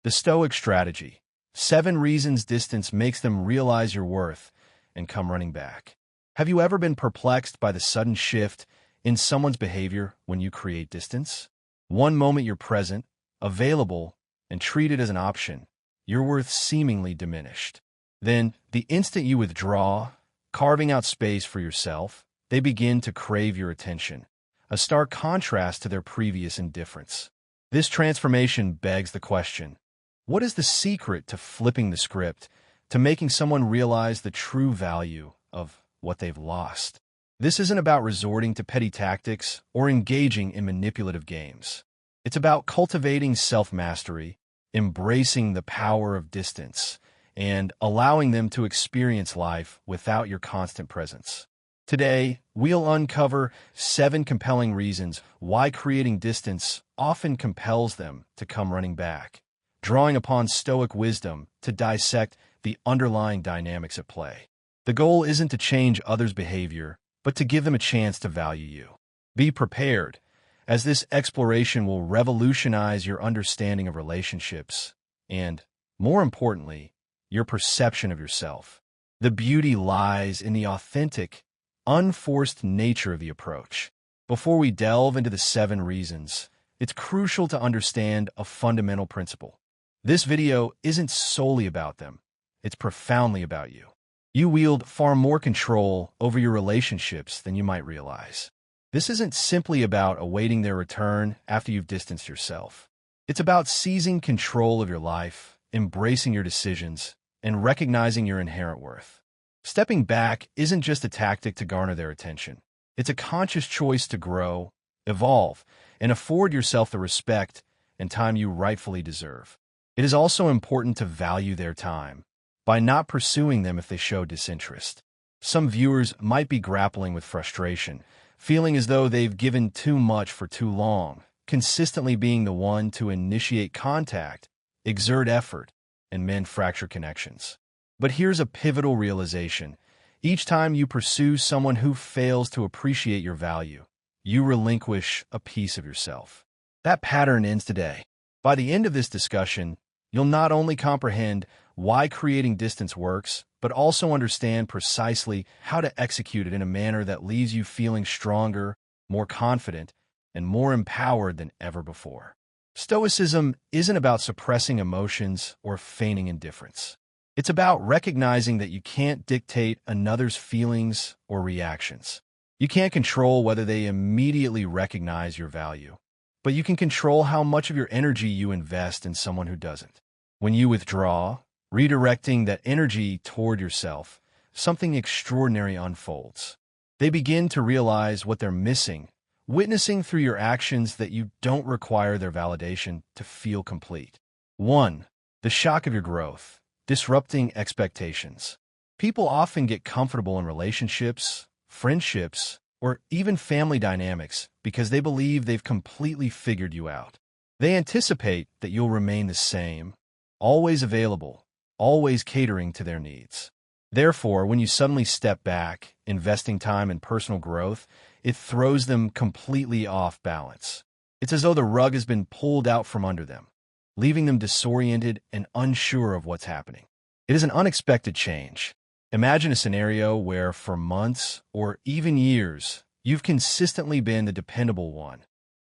The Stoic strategy. 7 reasons distance makes them realize your worth and come running back. Have you ever been perplexed by the sudden shift in someone's behavior when you create distance? One moment you're present, available, and treated as an option, your worth seemingly diminished. Then, the instant you withdraw, carving out space for yourself, they begin to crave your attention, a stark contrast to their previous indifference. This transformation begs the question, what is the secret to flipping the script, to making someone realize the true value of what they've lost? This isn't about resorting to petty tactics or engaging in manipulative games. It's about cultivating self-mastery, embracing the power of distance, and allowing them to experience life without your constant presence. Today, we'll uncover 7 compelling reasons why creating distance often compels them to come running back, drawing upon Stoic wisdom to dissect the underlying dynamics at play. The goal isn't to change others' behavior, but to give them a chance to value you. Be prepared, as this exploration will revolutionize your understanding of relationships and, more importantly, your perception of yourself. The beauty lies in the authentic, unforced nature of the approach. Before we delve into the 7 reasons, it's crucial to understand a fundamental principle. This video isn't solely about them, it's profoundly about you. You wield far more control over your relationships than you might realize. This isn't simply about awaiting their return after you've distanced yourself. It's about seizing control of your life, embracing your decisions, and recognizing your inherent worth. Stepping back isn't just a tactic to garner their attention. It's a conscious choice to grow, evolve, and afford yourself the respect and time you rightfully deserve. It is also important to value their time by not pursuing them if they show disinterest. Some viewers might be grappling with frustration, feeling as though they've given too much for too long, consistently being the one to initiate contact, exert effort, and mend fractured connections. But here's a pivotal realization. Each time you pursue someone who fails to appreciate your value, you relinquish a piece of yourself. That pattern ends today. By the end of this discussion, you'll not only comprehend why creating distance works, but also understand precisely how to execute it in a manner that leaves you feeling stronger, more confident, and more empowered than ever before. Stoicism isn't about suppressing emotions or feigning indifference. It's about recognizing that you can't dictate another's feelings or reactions. You can't control whether they immediately recognize your value, but you can control how much of your energy you invest in someone who doesn't. When you withdraw, redirecting that energy toward yourself, something extraordinary unfolds. They begin to realize what they're missing, witnessing through your actions that you don't require their validation to feel complete. 1. The shock of your growth, disrupting expectations. People often get comfortable in relationships, friendships, or even family dynamics because they believe they've completely figured you out. They anticipate that you'll remain the same, always available, always catering to their needs. Therefore, when you suddenly step back, investing time in personal growth, it throws them completely off balance. It's as though the rug has been pulled out from under them, leaving them disoriented and unsure of what's happening. It is an unexpected change. Imagine a scenario where for months or even years, you've consistently been the dependable one,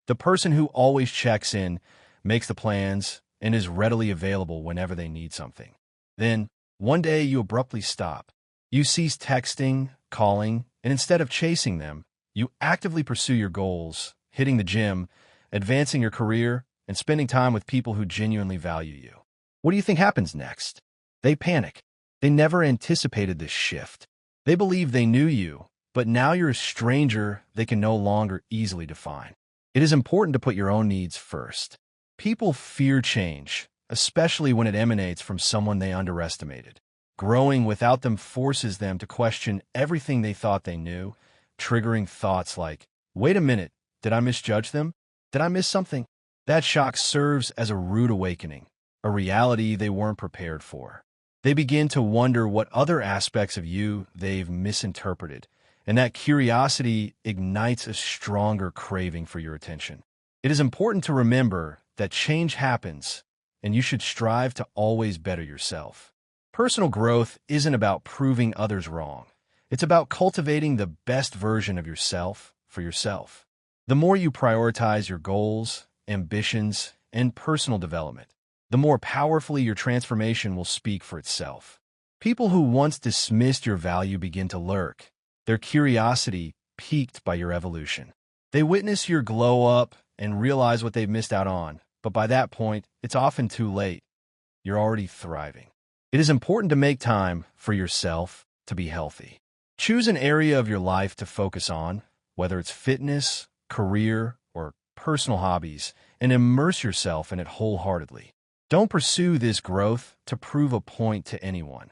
the person who always checks in, makes the plans, and is readily available whenever they need something. Then, one day you abruptly stop. You cease texting, calling, and instead of chasing them, you actively pursue your goals, hitting the gym, advancing your career, and spending time with people who genuinely value you. What do you think happens next? They panic. They never anticipated this shift. They believe they knew you, but now you're a stranger they can no longer easily define. It is important to put your own needs first. People fear change, especially when it emanates from someone they underestimated. Growing without them forces them to question everything they thought they knew, triggering thoughts like, wait a minute, did I misjudge them? Did I miss something? That shock serves as a rude awakening, a reality they weren't prepared for. They begin to wonder what other aspects of you they've misinterpreted, and that curiosity ignites a stronger craving for your attention. It is important to remember that change happens, and you should strive to always better yourself. Personal growth isn't about proving others wrong. It's about cultivating the best version of yourself for yourself. The more you prioritize your goals, ambitions, and personal development, the more powerfully your transformation will speak for itself. People who once dismissed your value begin to lurk, their curiosity piqued by your evolution. They witness your glow up and realize what they've missed out on, but by that point, it's often too late. You're already thriving. It is important to make time for yourself to be healthy. Choose an area of your life to focus on, whether it's fitness, career, or personal hobbies, and immerse yourself in it wholeheartedly. Don't pursue this growth to prove a point to anyone.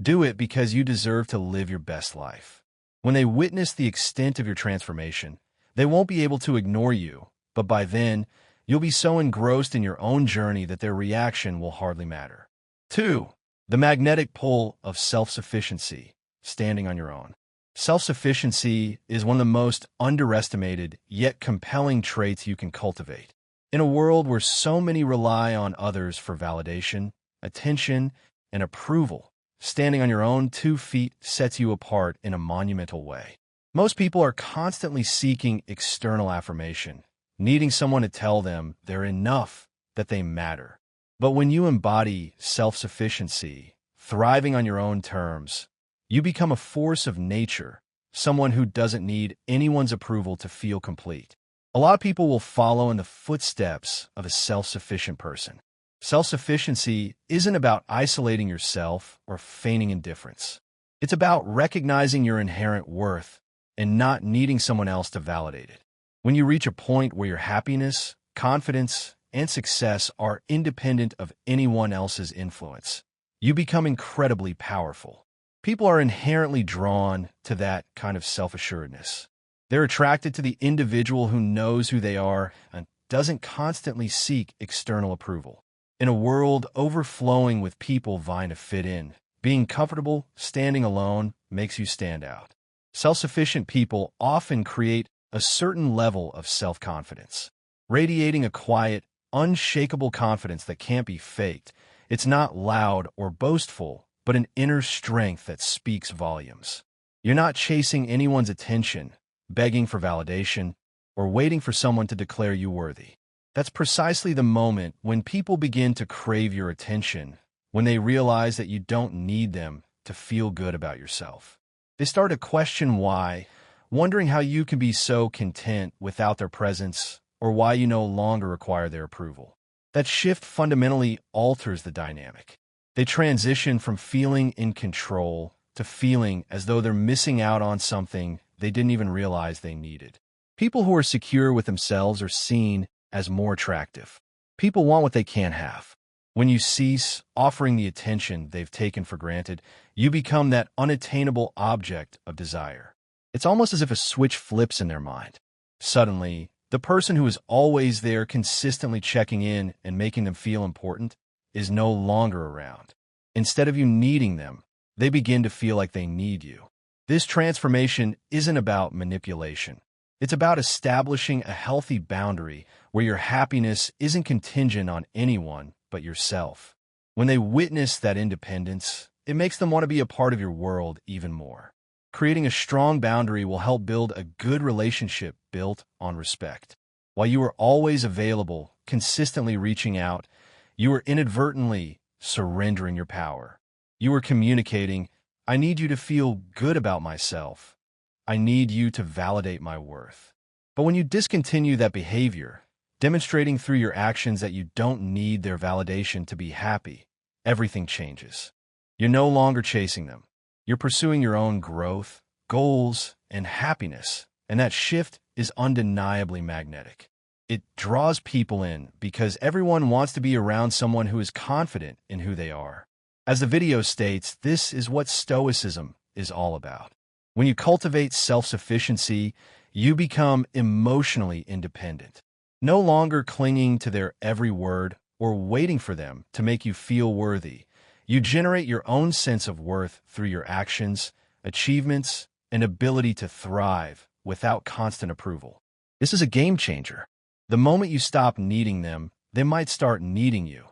Do it because you deserve to live your best life. When they witness the extent of your transformation, they won't be able to ignore you, but by then, you'll be so engrossed in your own journey that their reaction will hardly matter. 2. The magnetic pull of self-sufficiency, standing on your own. Self-sufficiency is one of the most underestimated yet compelling traits you can cultivate. In a world where so many rely on others for validation, attention, and approval, standing on your own 2 feet sets you apart in a monumental way. Most people are constantly seeking external affirmation, needing someone to tell them they're enough, that they matter. But when you embody self-sufficiency, thriving on your own terms, you become a force of nature, someone who doesn't need anyone's approval to feel complete. A lot of people will follow in the footsteps of a self-sufficient person. Self-sufficiency isn't about isolating yourself or feigning indifference. It's about recognizing your inherent worth and not needing someone else to validate it. When you reach a point where your happiness, confidence, and success are independent of anyone else's influence, you become incredibly powerful. People are inherently drawn to that kind of self-assuredness. They're attracted to the individual who knows who they are and doesn't constantly seek external approval. In a world overflowing with people vying to fit in, being comfortable standing alone makes you stand out. Self-sufficient people often create a certain level of self-confidence, radiating a quiet, unshakable confidence that can't be faked. It's not loud or boastful, but an inner strength that speaks volumes. You're not chasing anyone's attention, begging for validation, or waiting for someone to declare you worthy. That's precisely the moment when people begin to crave your attention, when they realize that you don't need them to feel good about yourself. They start to question why, wondering how you can be so content without their presence, or why you no longer require their approval. That shift fundamentally alters the dynamic. They transition from feeling in control to feeling as though they're missing out on something they didn't even realize they needed. People who are secure with themselves are seen as more attractive. People want what they can't have. When you cease offering the attention they've taken for granted, you become that unattainable object of desire. It's almost as if a switch flips in their mind. Suddenly, the person who is always there consistently checking in and making them feel important is no longer around. Instead of you needing them, they begin to feel like they need you. This transformation isn't about manipulation. It's about establishing a healthy boundary where your happiness isn't contingent on anyone but yourself. When they witness that independence, it makes them want to be a part of your world even more. Creating a strong boundary will help build a good relationship built on respect. While you are always available, consistently reaching out, you are inadvertently surrendering your power. You are communicating, I need you to feel good about myself. I need you to validate my worth. But when you discontinue that behavior, demonstrating through your actions that you don't need their validation to be happy, everything changes. You're no longer chasing them. You're pursuing your own growth, goals, and happiness, and that shift is undeniably magnetic. It draws people in because everyone wants to be around someone who is confident in who they are. As the video states, this is what Stoicism is all about. When you cultivate self-sufficiency, you become emotionally independent, no longer clinging to their every word or waiting for them to make you feel worthy. You generate your own sense of worth through your actions, achievements, and ability to thrive without constant approval. This is a game changer. The moment you stop needing them, they might start needing you.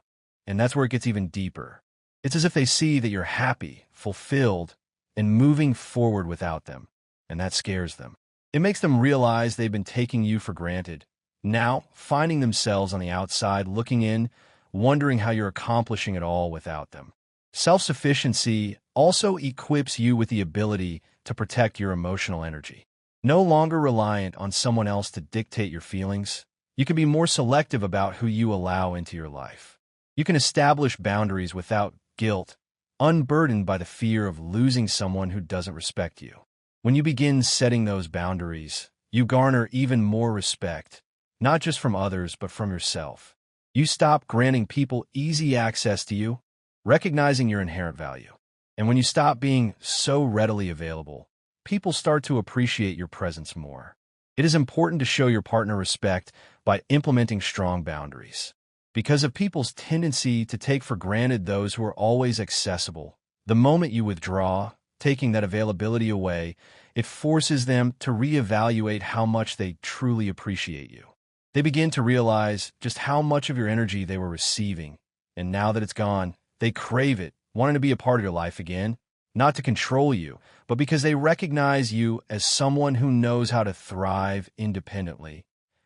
And that's where it gets even deeper. It's as if they see that you're happy, fulfilled, and moving forward without them, and that scares them. It makes them realize they've been taking you for granted, now finding themselves on the outside, looking in, wondering how you're accomplishing it all without them. Self-sufficiency also equips you with the ability to protect your emotional energy. No longer reliant on someone else to dictate your feelings, you can be more selective about who you allow into your life. You can establish boundaries without guilt, unburdened by the fear of losing someone who doesn't respect you. When you begin setting those boundaries, you garner even more respect, not just from others, but from yourself. You stop granting people easy access to you, recognizing your inherent value. And when you stop being so readily available, people start to appreciate your presence more. It is important to show your partner respect by implementing strong boundaries. Because of people's tendency to take for granted those who are always accessible, the moment you withdraw, taking that availability away, it forces them to reevaluate how much they truly appreciate you. They begin to realize just how much of your energy they were receiving, and now that it's gone, they crave it, wanting to be a part of your life again, not to control you, but because they recognize you as someone who knows how to thrive independently,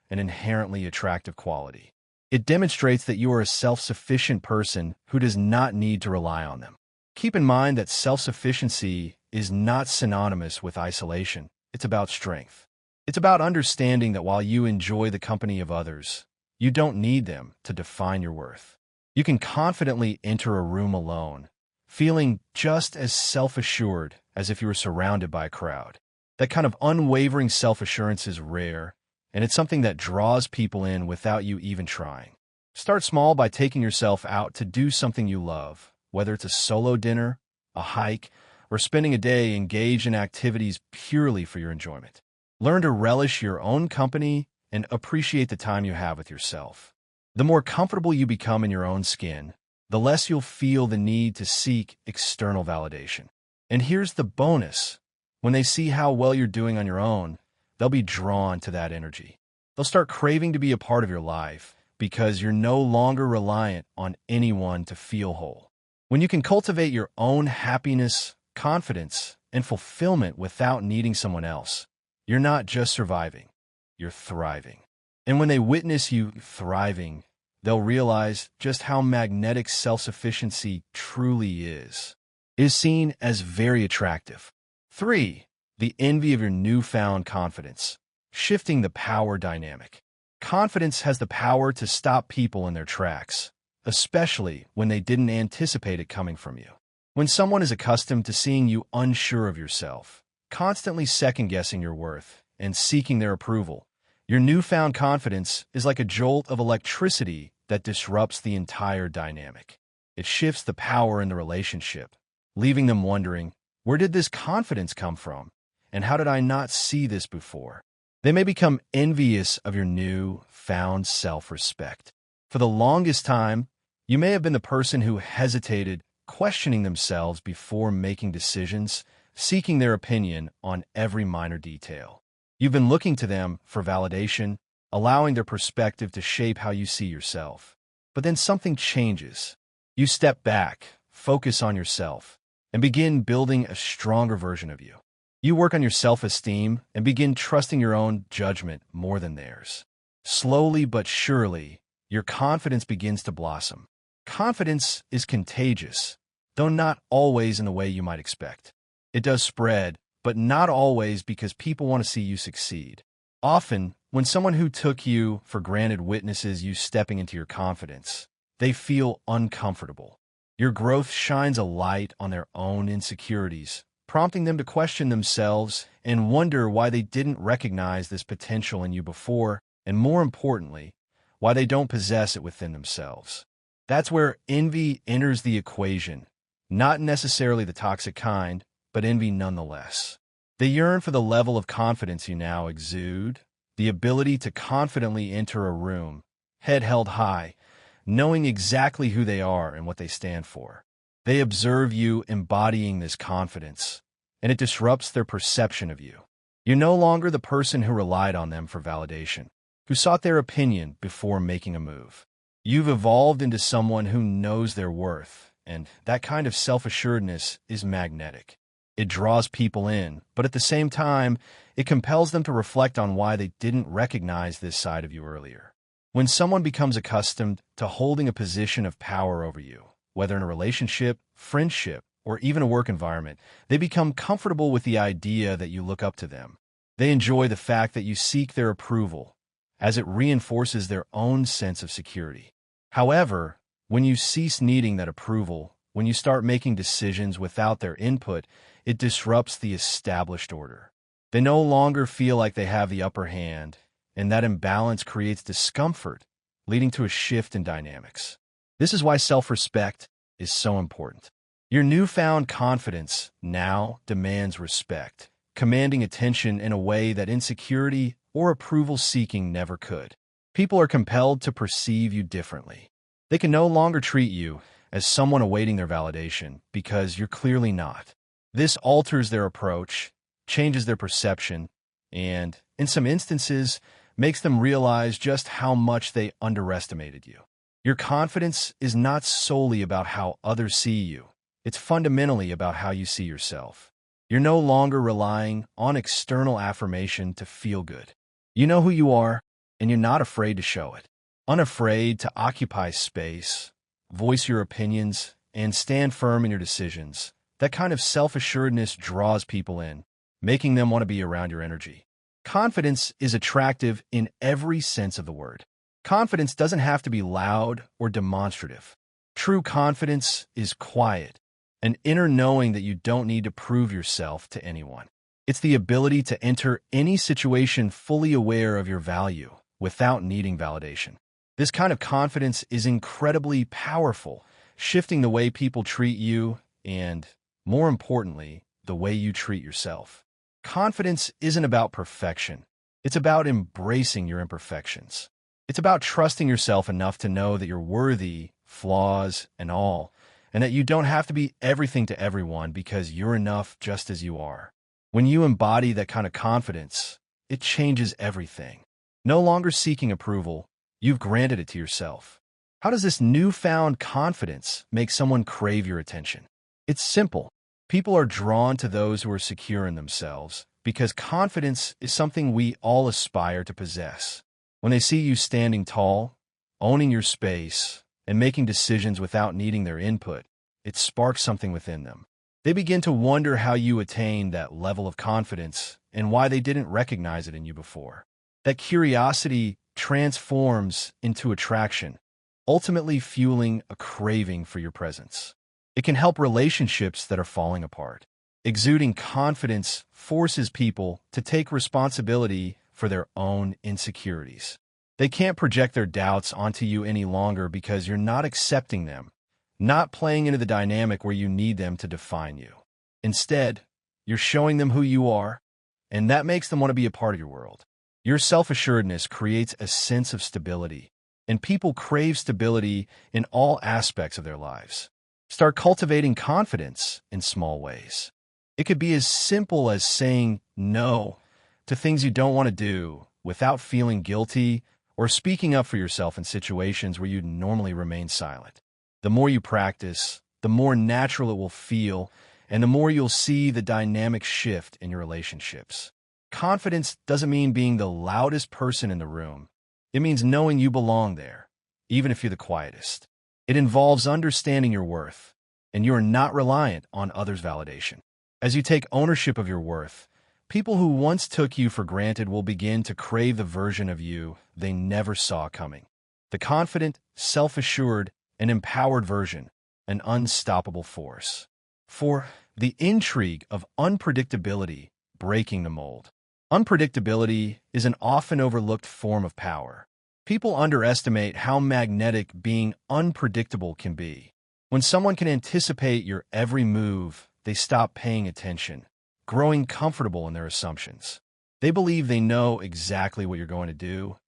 an inherently attractive quality. It demonstrates that you are a self-sufficient person who does not need to rely on them. Keep in mind that self-sufficiency is not synonymous with isolation. It's about strength. It's about understanding that while you enjoy the company of others, you don't need them to define your worth. You can confidently enter a room alone, feeling just as self-assured as if you were surrounded by a crowd. That kind of unwavering self-assurance is rare, and it's something that draws people in without you even trying. Start small by taking yourself out to do something you love, whether it's a solo dinner, a hike, or spending a day engaged in activities purely for your enjoyment. Learn to relish your own company and appreciate the time you have with yourself. The more comfortable you become in your own skin, the less you'll feel the need to seek external validation. And here's the bonus. When they see how well you're doing on your own, they'll be drawn to that energy. They'll start craving to be a part of your life because you're no longer reliant on anyone to feel whole. When you can cultivate your own happiness, confidence, and fulfillment without needing someone else, you're not just surviving, you're thriving. And when they witness you thriving, they'll realize just how magnetic self-sufficiency truly is. It is seen as very attractive. 3. The envy of your newfound confidence, shifting the power dynamic. Confidence has the power to stop people in their tracks, especially when they didn't anticipate it coming from you. When someone is accustomed to seeing you unsure of yourself, constantly second-guessing your worth, and seeking their approval, your newfound confidence is like a jolt of electricity that disrupts the entire dynamic. It shifts the power in the relationship, leaving them wondering, where did this confidence come from? And how did I not see this before? They may become envious of your new-found self-respect. For the longest time, you may have been the person who hesitated, questioning themselves before making decisions, seeking their opinion on every minor detail. You've been looking to them for validation, allowing their perspective to shape how you see yourself. But then something changes. You step back, focus on yourself, and begin building a stronger version of you. You work on your self-esteem and begin trusting your own judgment more than theirs. Slowly but surely, your confidence begins to blossom. Confidence is contagious, though not always in the way you might expect. It does spread, but not always because people want to see you succeed. Often, when someone who took you for granted witnesses you stepping into your confidence, they feel uncomfortable. Your growth shines a light on their own insecurities, prompting them to question themselves and wonder why they didn't recognize this potential in you before, and more importantly, why they don't possess it within themselves. That's where envy enters the equation, not necessarily the toxic kind, but envy nonetheless. They yearn for the level of confidence you now exude, the ability to confidently enter a room, head held high, knowing exactly who they are and what they stand for. They observe you embodying this confidence, and it disrupts their perception of you. You're no longer the person who relied on them for validation, who sought their opinion before making a move. You've evolved into someone who knows their worth, and that kind of self-assuredness is magnetic. It draws people in, but at the same time, it compels them to reflect on why they didn't recognize this side of you earlier. When someone becomes accustomed to holding a position of power over you, whether in a relationship, friendship, or even a work environment, they become comfortable with the idea that you look up to them. They enjoy the fact that you seek their approval, as it reinforces their own sense of security. However, when you cease needing that approval, when you start making decisions without their input, it disrupts the established order. They no longer feel like they have the upper hand, and that imbalance creates discomfort, leading to a shift in dynamics. This is why self-respect is so important. Your newfound confidence now demands respect, commanding attention in a way that insecurity or approval-seeking never could. People are compelled to perceive you differently. They can no longer treat you as someone awaiting their validation because you're clearly not. This alters their approach, changes their perception, and, in some instances, makes them realize just how much they underestimated you. Your confidence is not solely about how others see you. It's fundamentally about how you see yourself. You're no longer relying on external affirmation to feel good. You know who you are, and you're not afraid to show it. Unafraid to occupy space, voice your opinions, and stand firm in your decisions. That kind of self-assuredness draws people in, making them want to be around your energy. Confidence is attractive in every sense of the word. Confidence doesn't have to be loud or demonstrative. True confidence is quiet, an inner knowing that you don't need to prove yourself to anyone. It's the ability to enter any situation fully aware of your value without needing validation. This kind of confidence is incredibly powerful, shifting the way people treat you and, more importantly, the way you treat yourself. Confidence isn't about perfection. It's about embracing your imperfections. It's about trusting yourself enough to know that you're worthy, flaws and all, and that you don't have to be everything to everyone because you're enough just as you are. When you embody that kind of confidence, it changes everything. No longer seeking approval, you've granted it to yourself. How does this newfound confidence make someone crave your attention? It's simple. People are drawn to those who are secure in themselves because confidence is something we all aspire to possess. When they see you standing tall, owning your space, and making decisions without needing their input, it sparks something within them. They begin to wonder how you attained that level of confidence and why they didn't recognize it in you before. That curiosity transforms into attraction, ultimately fueling a craving for your presence. It can help relationships that are falling apart. Exuding confidence forces people to take responsibility for their own insecurities. They can't project their doubts onto you any longer because you're not accepting them, not playing into the dynamic where you need them to define you. Instead, you're showing them who you are, and that makes them want to be a part of your world. Your self-assuredness creates a sense of stability, and people crave stability in all aspects of their lives. Start cultivating confidence in small ways. It could be as simple as saying no to things you don't want to do without feeling guilty, or speaking up for yourself in situations where you'd normally remain silent. The more you practice, the more natural it will feel, and the more you'll see the dynamic shift in your relationships. Confidence doesn't mean being the loudest person in the room. It means knowing you belong there, even if you're the quietest. It involves understanding your worth, and you are not reliant on others' validation. As you take ownership of your worth, people who once took you for granted will begin to crave the version of you they never saw coming. The confident, self-assured, and empowered version, an unstoppable force. For the intrigue of unpredictability, breaking the mold. Unpredictability is an often overlooked form of power. People underestimate how magnetic being unpredictable can be. When someone can anticipate your every move, they stop paying attention, growing comfortable in their assumptions. They believe they know exactly what you're going to do,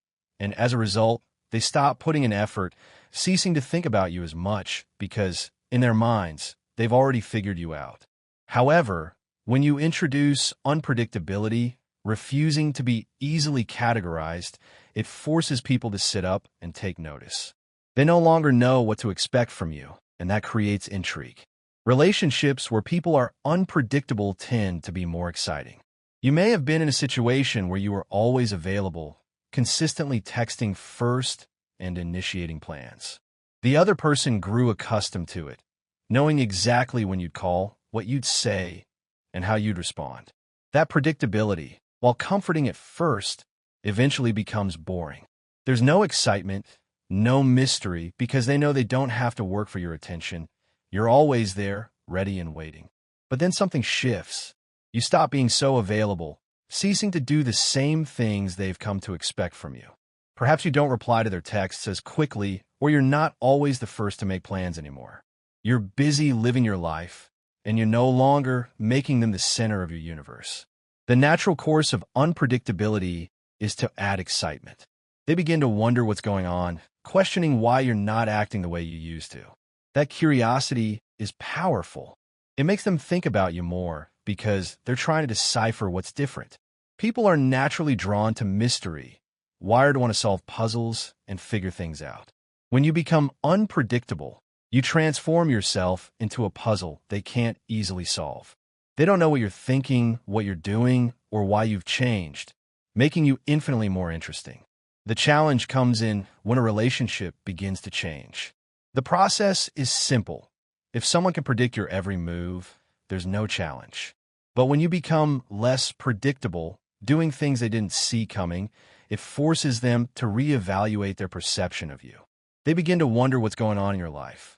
and as a result, they stop putting in effort, ceasing to think about you as much because, in their minds, they've already figured you out. However, when you introduce unpredictability, refusing to be easily categorized, it forces people to sit up and take notice. They no longer know what to expect from you, and that creates intrigue. Relationships where people are unpredictable tend to be more exciting. You may have been in a situation where you were always available, consistently texting first and initiating plans. The other person grew accustomed to it, knowing exactly when you'd call, what you'd say, and how you'd respond. That predictability, while comforting at first, eventually becomes boring. There's no excitement, no mystery, because they know they don't have to work for your attention. You're always there, ready and waiting. But then something shifts. You stop being so available, ceasing to do the same things they've come to expect from you. Perhaps you don't reply to their texts as quickly, or you're not always the first to make plans anymore. You're busy living your life, and you're no longer making them the center of your universe. The natural course of unpredictability is to add excitement. They begin to wonder what's going on, questioning why you're not acting the way you used to. That curiosity is powerful. It makes them think about you more because they're trying to decipher what's different. People are naturally drawn to mystery, wired to want to solve puzzles and figure things out. When you become unpredictable, you transform yourself into a puzzle they can't easily solve. They don't know what you're thinking, what you're doing, or why you've changed, making you infinitely more interesting. The challenge comes in when a relationship begins to change. The process is simple. If someone can predict your every move, there's no challenge. But when you become less predictable, doing things they didn't see coming, it forces them to reevaluate their perception of you. They begin to wonder what's going on in your life.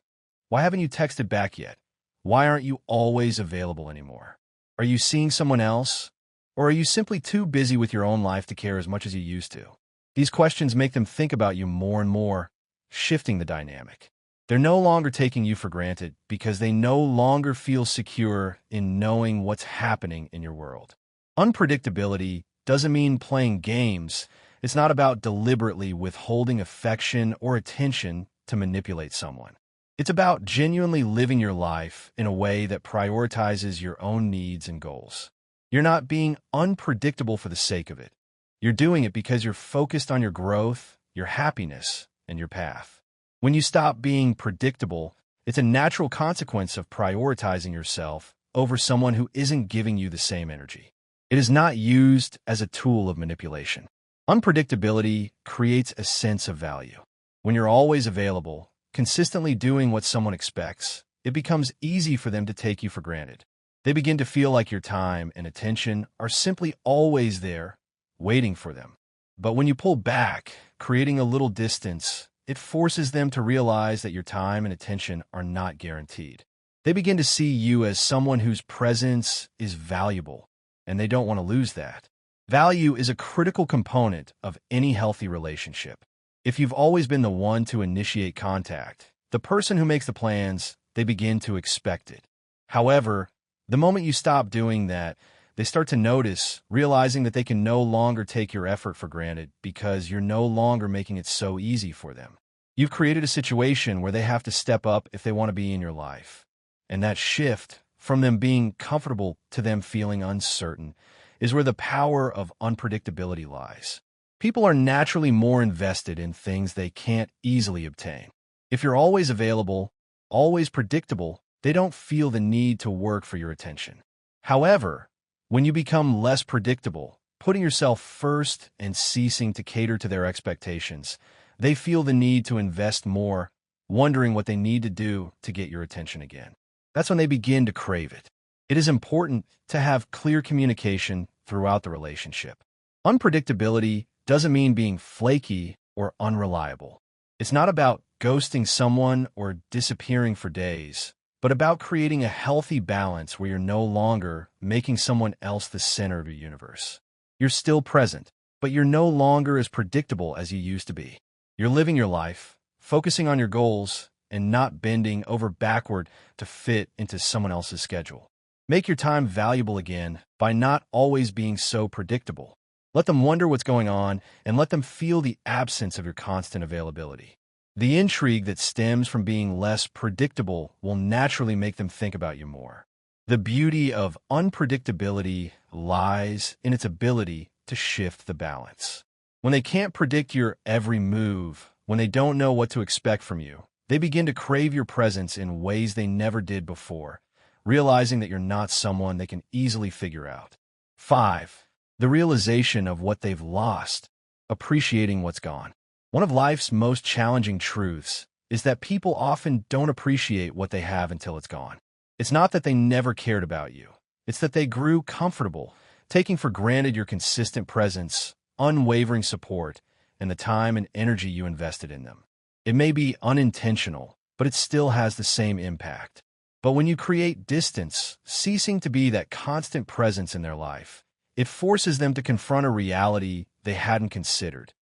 Why haven't you texted back yet? Why aren't you always available anymore? Are you seeing someone else? Or are you simply too busy with your own life to care as much as you used to? These questions make them think about you more and more, shifting the dynamic. They're no longer taking you for granted because they no longer feel secure in knowing what's happening in your world. Unpredictability doesn't mean playing games. It's not about deliberately withholding affection or attention to manipulate someone. It's about genuinely living your life in a way that prioritizes your own needs and goals. You're not being unpredictable for the sake of it. You're doing it because you're focused on your growth, your happiness, and your path. When you stop being predictable, it's a natural consequence of prioritizing yourself over someone who isn't giving you the same energy. It is not used as a tool of manipulation. Unpredictability creates a sense of value. When you're always available, consistently doing what someone expects, it becomes easy for them to take you for granted. They begin to feel like your time and attention are simply always there, waiting for them. But when you pull back, creating a little distance, it forces them to realize that your time and attention are not guaranteed. They begin to see you as someone whose presence is valuable, and they don't want to lose that. Value is a critical component of any healthy relationship. If you've always been the one to initiate contact, the person who makes the plans, they begin to expect it. However, the moment you stop doing that, they start to notice, realizing that they can no longer take your effort for granted because you're no longer making it so easy for them. You've created a situation where they have to step up if they want to be in your life. And that shift, from them being comfortable to them feeling uncertain, is where the power of unpredictability lies. People are naturally more invested in things they can't easily obtain. If you're always available, always predictable, they don't feel the need to work for your attention. However, when you become less predictable, putting yourself first and ceasing to cater to their expectations, they feel the need to invest more, wondering what they need to do to get your attention again. That's when they begin to crave it. It is important to have clear communication throughout the relationship. Unpredictability doesn't mean being flaky or unreliable. It's not about ghosting someone or disappearing for days, but about creating a healthy balance where you're no longer making someone else the center of your universe. You're still present, but you're no longer as predictable as you used to be. You're living your life, focusing on your goals, and not bending over backward to fit into someone else's schedule. Make your time valuable again by not always being so predictable. Let them wonder what's going on and let them feel the absence of your constant availability. The intrigue that stems from being less predictable will naturally make them think about you more. The beauty of unpredictability lies in its ability to shift the balance. When they can't predict your every move, when they don't know what to expect from you, they begin to crave your presence in ways they never did before, realizing that you're not someone they can easily figure out. 5. The realization of what they've lost, appreciating what's gone. One of life's most challenging truths is that people often don't appreciate what they have until it's gone. It's not that they never cared about you. It's that they grew comfortable, taking for granted your consistent presence, unwavering support, and the time and energy you invested in them. It may be unintentional, but it still has the same impact. But when you create distance, ceasing to be that constant presence in their life, it forces them to confront a reality they hadn't considered.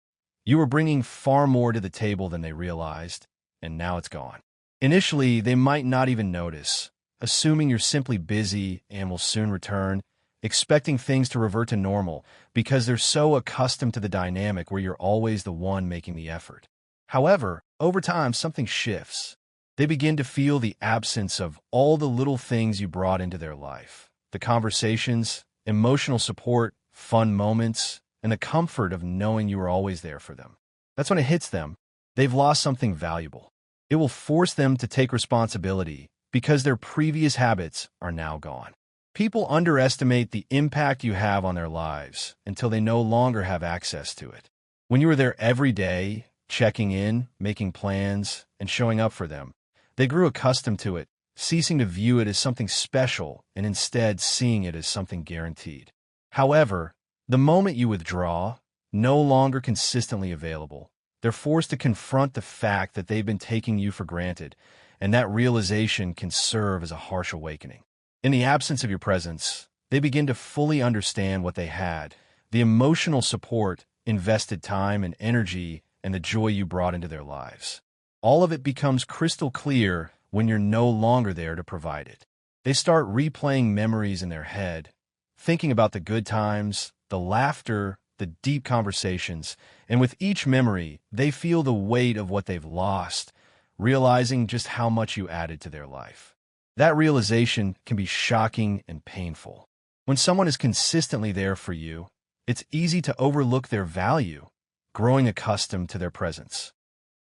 You were bringing far more to the table than they realized, and now it's gone. Initially, they might not even notice, assuming you're simply busy and will soon return, expecting things to revert to normal because they're so accustomed to the dynamic where you're always the one making the effort. However, over time, something shifts. They begin to feel the absence of all the little things you brought into their life. The conversations, emotional support, fun moments, and the comfort of knowing you were always there for them. That's when it hits them. They've lost something valuable. It will force them to take responsibility because their previous habits are now gone. People underestimate the impact you have on their lives until they no longer have access to it. When you were there every day, checking in, making plans, and showing up for them, they grew accustomed to it, ceasing to view it as something special and instead seeing it as something guaranteed. However, the moment you withdraw, no longer consistently available, they're forced to confront the fact that they've been taking you for granted, and that realization can serve as a harsh awakening. In the absence of your presence, they begin to fully understand what they had, the emotional support, invested time and energy, and the joy you brought into their lives. All of it becomes crystal clear when you're no longer there to provide it. They start replaying memories in their head, thinking about the good times, the laughter, the deep conversations, and with each memory, they feel the weight of what they've lost, realizing just how much you added to their life. That realization can be shocking and painful. When someone is consistently there for you, it's easy to overlook their value, growing accustomed to their presence.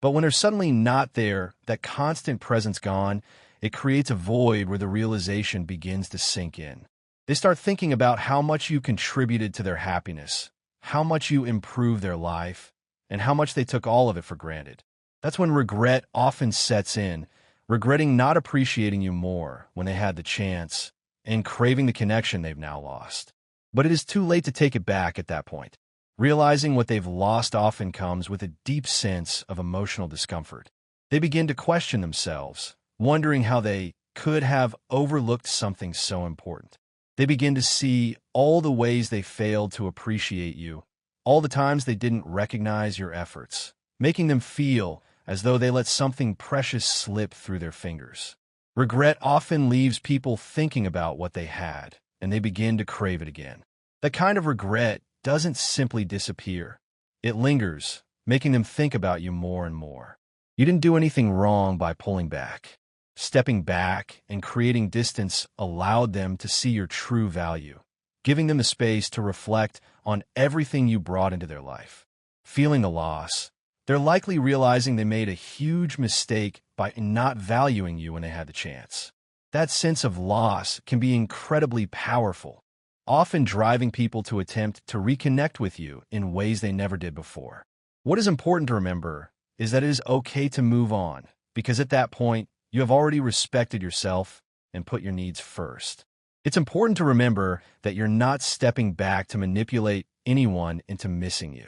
But when they're suddenly not there, that constant presence gone, it creates a void where the realization begins to sink in. They start thinking about how much you contributed to their happiness, how much you improved their life, and how much they took all of it for granted. That's when regret often sets in, regretting not appreciating you more when they had the chance, and craving the connection they've now lost. But it is too late to take it back at that point. Realizing what they've lost often comes with a deep sense of emotional discomfort. They begin to question themselves, wondering how they could have overlooked something so important. They begin to see all the ways they failed to appreciate you, all the times they didn't recognize your efforts, making them feel as though they let something precious slip through their fingers. Regret often leaves people thinking about what they had, and they begin to crave it again. That kind of regret doesn't simply disappear. It lingers, making them think about you more and more. You didn't do anything wrong by pulling back. Stepping back and creating distance allowed them to see your true value, giving them the space to reflect on everything you brought into their life. Feeling the loss, they're likely realizing they made a huge mistake by not valuing you when they had the chance. That sense of loss can be incredibly powerful, often driving people to attempt to reconnect with you in ways they never did before. What is important to remember is that it is okay to move on, because at that point, you have already respected yourself and put your needs first. It's important to remember that you're not stepping back to manipulate anyone into missing you.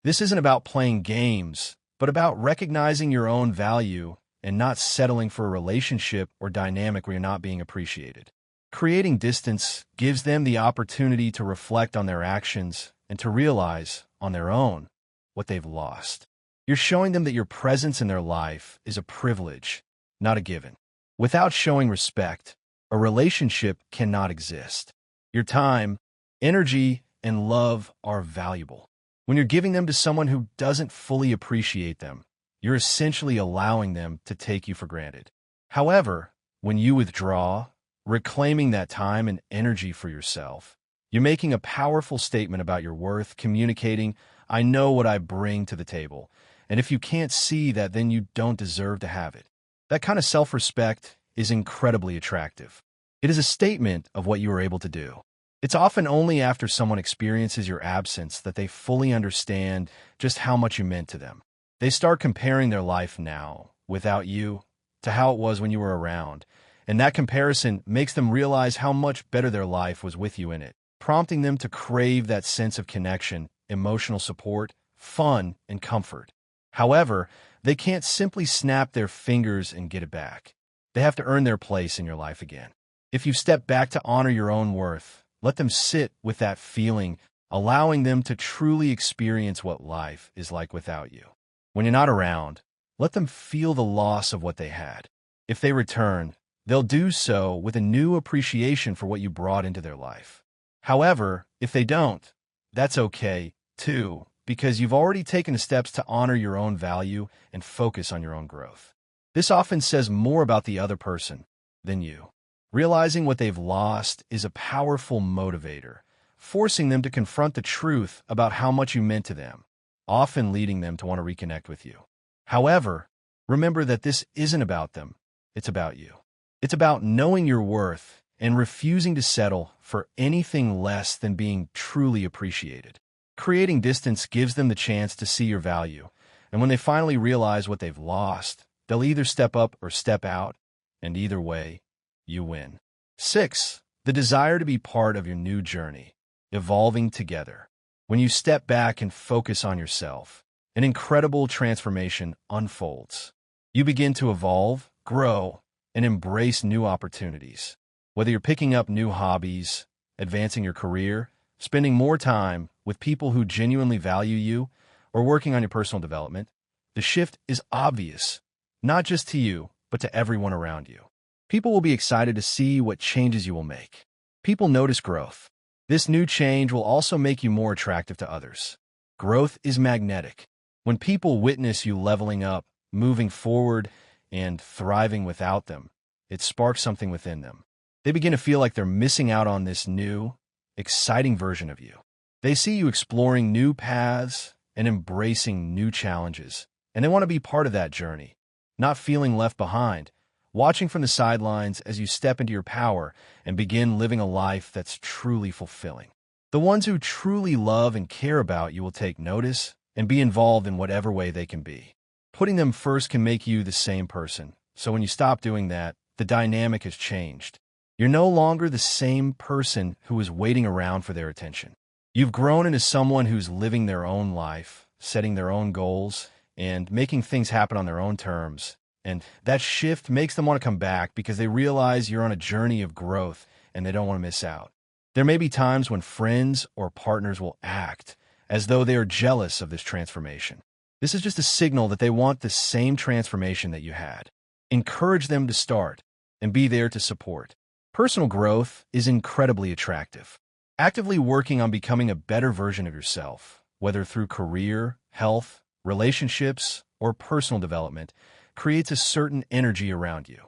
This isn't about playing games, but about recognizing your own value and not settling for a relationship or dynamic where you're not being appreciated. Creating distance gives them the opportunity to reflect on their actions and to realize, on their own, what they've lost. You're showing them that your presence in their life is a privilege, not a given. Without showing respect, a relationship cannot exist. Your time, energy, and love are valuable. When you're giving them to someone who doesn't fully appreciate them, you're essentially allowing them to take you for granted. However, when you withdraw, reclaiming that time and energy for yourself, you're making a powerful statement about your worth, communicating, "I know what I bring to the table, And if you can't see that, then you don't deserve to have it. That kind of self-respect is incredibly attractive. It is a statement of what you are able to do. It's often only after someone experiences your absence that they fully understand just how much you meant to them. They start comparing their life now, without you, to how it was when you were around, and that comparison makes them realize how much better their life was with you in it, prompting them to crave that sense of connection, emotional support, fun, and comfort. However, they can't simply snap their fingers and get it back. They have to earn their place in your life again. If you step back to honor your own worth, let them sit with that feeling, allowing them to truly experience what life is like without you. When you're not around, let them feel the loss of what they had. If they return, they'll do so with a new appreciation for what you brought into their life. However, if they don't, that's okay, too, because you've already taken the steps to honor your own value and focus on your own growth. This often says more about the other person than you. Realizing what they've lost is a powerful motivator, forcing them to confront the truth about how much you meant to them, often leading them to want to reconnect with you. However, remember that this isn't about them, it's about you. It's about knowing your worth and refusing to settle for anything less than being truly appreciated. Creating distance gives them the chance to see your value, and when they finally realize what they've lost, they'll either step up or step out, and either way, you win. 6. The desire to be part of your new journey, evolving together. When you step back and focus on yourself, an incredible transformation unfolds. You begin to evolve, grow, and embrace new opportunities. Whether you're picking up new hobbies, advancing your career, spending more time with people who genuinely value you, or working on your personal development, the shift is obvious, not just to you, but to everyone around you. People will be excited to see what changes you will make. People notice growth. This new change will also make you more attractive to others. Growth is magnetic. When people witness you leveling up, moving forward, and thriving without them, it sparks something within them. They begin to feel like they're missing out on this new, exciting version of you. They see you exploring new paths and embracing new challenges, and they want to be part of that journey, not feeling left behind, watching from the sidelines as you step into your power and begin living a life that's truly fulfilling. The ones who truly love and care about you will take notice and be involved in whatever way they can be. Putting them first can make you the same person, so when you stop doing that, the dynamic has changed. You're no longer the same person who is waiting around for their attention. You've grown into someone who's living their own life, setting their own goals, and making things happen on their own terms. And that shift makes them want to come back because they realize you're on a journey of growth and they don't want to miss out. There may be times when friends or partners will act as though they are jealous of this transformation. This is just a signal that they want the same transformation that you had. Encourage them to start and be there to support. Personal growth is incredibly attractive. Actively working on becoming a better version of yourself, whether through career, health, relationships, or personal development, creates a certain energy around you.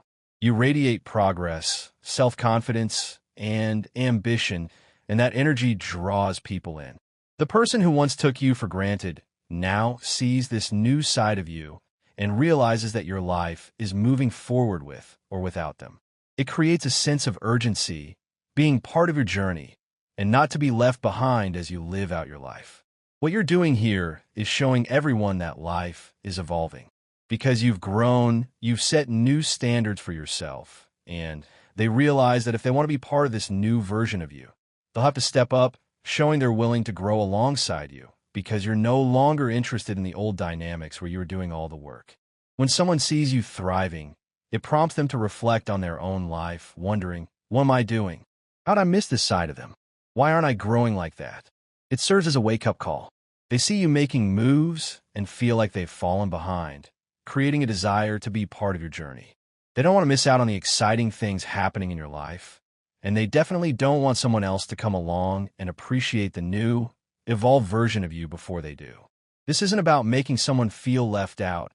You radiate progress, self-confidence, and ambition, and that energy draws people in. The person who once took you for granted now sees this new side of you and realizes that your life is moving forward with or without them. It creates a sense of urgency, being part of your journey, and not to be left behind as you live out your life. What you're doing here is showing everyone that life is evolving. Because you've grown, you've set new standards for yourself, and they realize that if they want to be part of this new version of you, they'll have to step up, showing they're willing to grow alongside you, because you're no longer interested in the old dynamics where you were doing all the work. When someone sees you thriving, it prompts them to reflect on their own life, wondering, what am I doing? How'd I miss this side of them? Why aren't I growing like that? It serves as a wake-up call. They see you making moves and feel like they've fallen behind, creating a desire to be part of your journey. They don't want to miss out on the exciting things happening in your life, and they definitely don't want someone else to come along and appreciate the new, evolved version of you before they do. This isn't about making someone feel left out.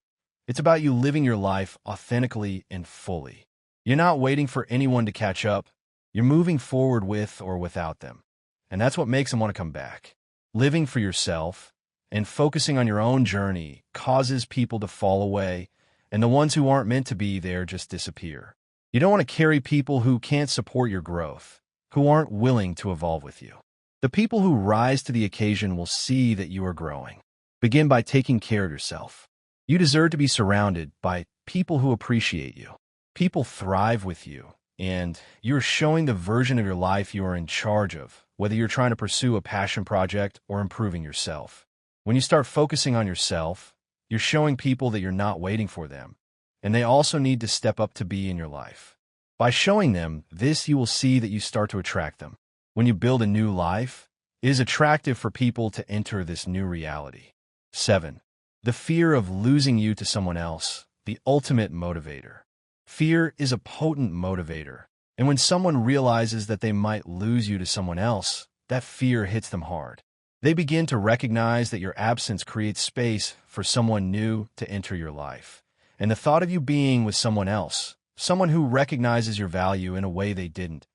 It's about you living your life authentically and fully. You're not waiting for anyone to catch up. You're moving forward with or without them. And that's what makes them want to come back. Living for yourself and focusing on your own journey causes people to fall away, and the ones who aren't meant to be there just disappear. You don't want to carry people who can't support your growth, who aren't willing to evolve with you. The people who rise to the occasion will see that you are growing. Begin by taking care of yourself. You deserve to be surrounded by people who appreciate you. People thrive with you, and you're showing the version of your life you are in charge of, whether you're trying to pursue a passion project or improving yourself. When you start focusing on yourself, you're showing people that you're not waiting for them, and they also need to step up to be in your life. By showing them this, you will see that you start to attract them. When you build a new life, it is attractive for people to enter this new reality. 7. The fear of losing you to someone else, the ultimate motivator. Fear is a potent motivator, and when someone realizes that they might lose you to someone else, that fear hits them hard. They begin to recognize that your absence creates space for someone new to enter your life, and the thought of you being with someone else, someone who recognizes your value in a way they didn't,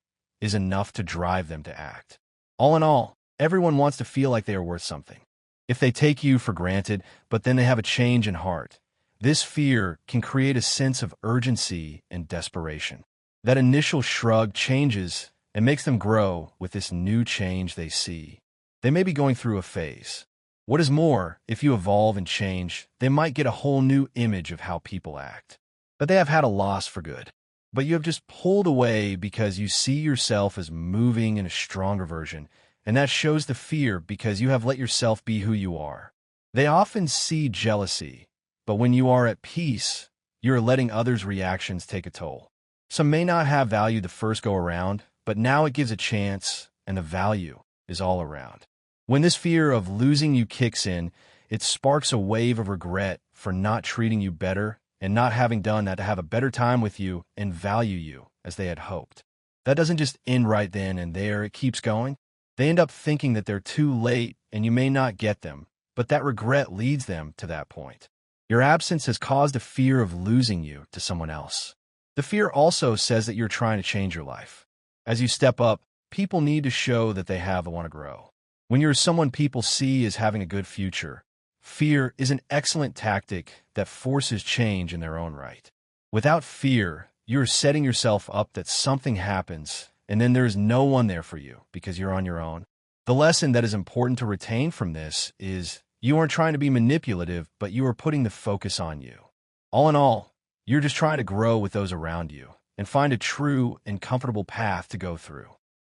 is enough to drive them to act. All in all, everyone wants to feel like they are worth something. If they take you for granted, but then they have a change in heart, this fear can create a sense of urgency and desperation. That initial shrug changes and makes them grow with this new change they see. They may be going through a phase. What is more, if you evolve and change, they might get a whole new image of how people act. But they have had a loss for good. But you have just pulled away because you see yourself as moving in a stronger version, and that shows the fear because you have let yourself be who you are. They often see jealousy, but when you are at peace, you are letting others' reactions take a toll. Some may not have value the first go around, but now it gives a chance, and the value is all around. When this fear of losing you kicks in, it sparks a wave of regret for not treating you better and not having done that to have a better time with you and value you as they had hoped. That doesn't just end right then and there, it keeps going. They end up thinking that they're too late and you may not get them, but that regret leads them to that point. Your absence has caused a fear of losing you to someone else. The fear also says that you're trying to change your life. As you step up, people need to show that they want to grow. When you're someone people see as having a good future, fear is an excellent tactic that forces change in their own right. Without fear, you're setting yourself up that something happens, and then there is no one there for you because you're on your own. The lesson that is important to retain from this is you aren't trying to be manipulative, but you are putting the focus on you. All in all, you're just trying to grow with those around you and find a true and comfortable path to go through.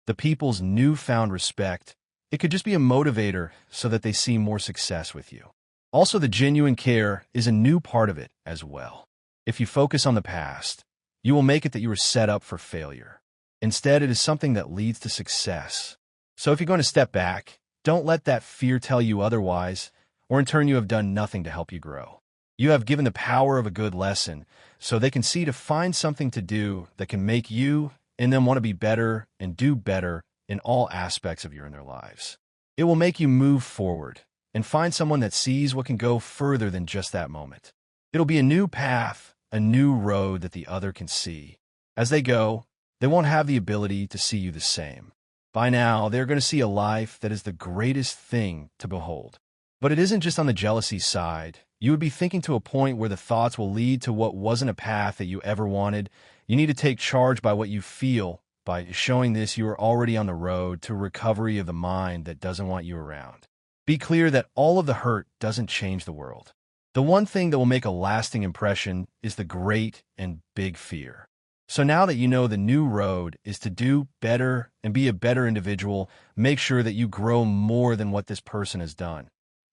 The people's newfound respect, it could just be a motivator so that they see more success with you. Also, the genuine care is a new part of it as well. If you focus on the past, you will make it that you were set up for failure. Instead, it is something that leads to success. So if you're going to step back, don't let that fear tell you otherwise, or in turn you have done nothing to help you grow. You have given the power of a good lesson, so they can see to find something to do that can make you and them want to be better and do better in all aspects of their lives. It will make you move forward and find someone that sees what can go further than just that moment. It'll be a new path, a new road that the other can see. As they go, they won't have the ability to see you the same. By now, they're going to see a life that is the greatest thing to behold. But it isn't just on the jealousy side. You would be thinking to a point where the thoughts will lead to what wasn't a path that you ever wanted. You need to take charge by what you feel. By showing this, you are already on the road to recovery of the mind that doesn't want you around. Be clear that all of the hurt doesn't change the world. The one thing that will make a lasting impression is the great and big fear. So now that you know the new road is to do better and be a better individual, make sure that you grow more than what this person has done,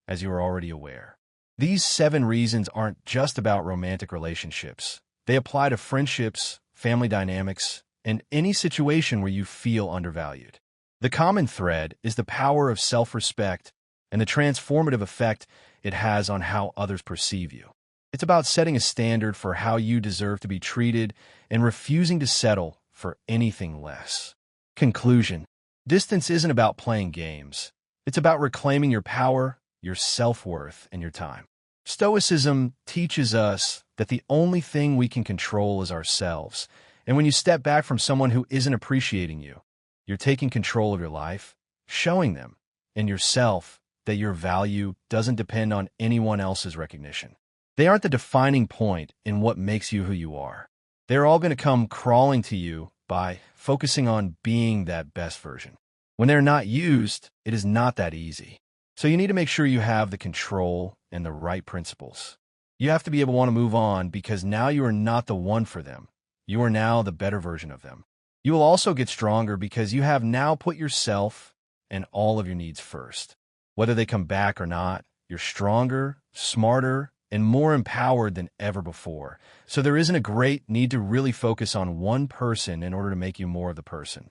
as you are already aware. These 7 reasons aren't just about romantic relationships. They apply to friendships, family dynamics, and any situation where you feel undervalued. The common thread is the power of self-respect and the transformative effect it has on how others perceive you. It's about setting a standard for how you deserve to be treated and refusing to settle for anything less. Conclusion: distance isn't about playing games. It's about reclaiming your power, your self-worth, and your time. Stoicism teaches us that the only thing we can control is ourselves. And when you step back from someone who isn't appreciating you, you're taking control of your life, showing them and yourself that your value doesn't depend on anyone else's recognition. They aren't the defining point in what makes you who you are. They're all going to come crawling to you by focusing on being that best version. When they're not used, it is not that easy. So you need to make sure you have the control and the right principles. You have to be able to want to move on because now you are not the one for them. You are now the better version of them. You will also get stronger because you have now put yourself and all of your needs first. Whether they come back or not, you're stronger, smarter, and more empowered than ever before. So there isn't a great need to really focus on one person in order to make you more of the person.